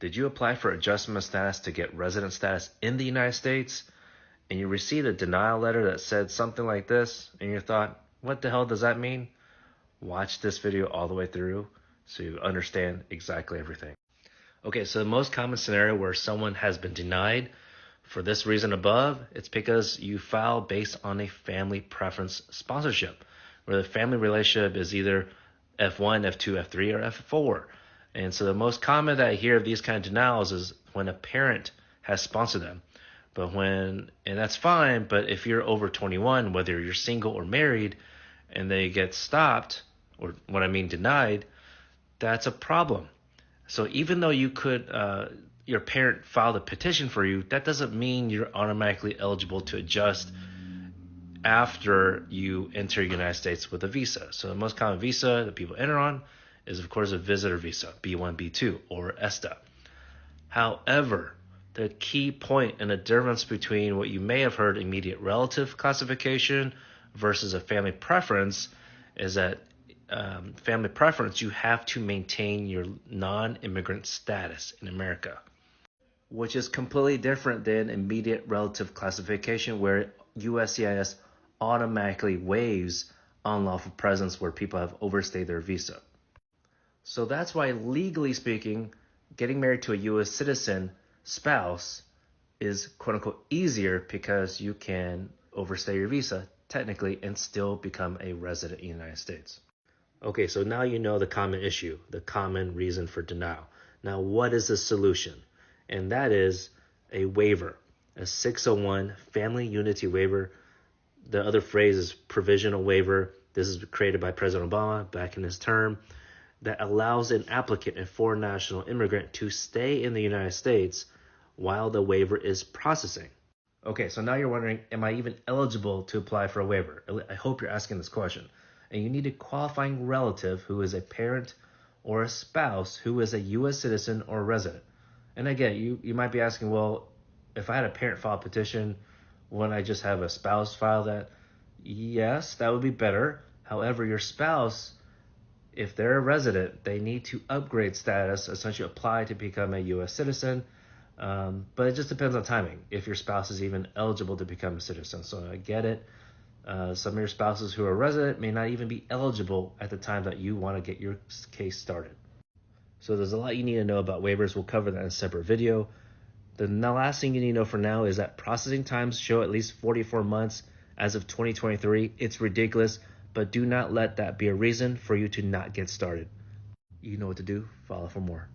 Did you apply for adjustment of status to get resident status in the United States and you received a denial letter that said something like this and you thought, what the hell does that mean? Watch this video all the way through so you understand exactly everything. Okay, so the most common scenario where someone has been denied for this reason above, it's because you file based on a family preference sponsorship, where the family relationship is either F1, F2, F3, or F4. And so the most common that I hear of these kind of denials is when a parent has sponsored them. And that's fine, but if you're over 21, whether you're single or married, and they get stopped, or what I mean denied, that's a problem. So even though you could, your parent filed a petition for you, that doesn't mean you're automatically eligible to adjust after you enter the United States with a visa. So the most common visa that people enter on is, of course, a visitor visa, B1, B2, or ESTA. However, the key point and the difference between what you may have heard immediate relative classification versus a family preference is that family preference, you have to maintain your non-immigrant status in America, which is completely different than immediate relative classification, where USCIS automatically waives unlawful presence where people have overstayed their visa. So that's why, legally speaking, getting married to a U.S. citizen spouse is quote-unquote easier because you can overstay your visa technically and still become a resident in the United States. Okay, so now you know the common issue, the common reason for denial. Now, what is the solution? And that is a waiver, a 601 family unity waiver. The other phrase is provisional waiver. This is created by President Obama back in his term, that allows an applicant, a foreign national immigrant, to stay in the United States while the waiver is processing. Okay, so now you're wondering, am I even eligible to apply for a waiver? I hope you're asking this question. And you need a qualifying relative who is a parent or a spouse who is a U.S. citizen or resident. And again, you might be asking, well, if I had a parent file a petition, wouldn't I just have a spouse file that? Yes, that would be better. However, your spouse, if they're a resident, they need to upgrade status, essentially apply to become a U.S. citizen. But it just depends on timing, if your spouse is even eligible to become a citizen. So I get it. Some of your spouses who are resident may not even be eligible at the time that you want to get your case started. So there's a lot you need to know about waivers. We'll cover that in a separate video. The last thing you need to know for now is that processing times show at least 44 months as of 2023. It's ridiculous, but do not let that be a reason for you to not get started. You know what to do. Follow for more.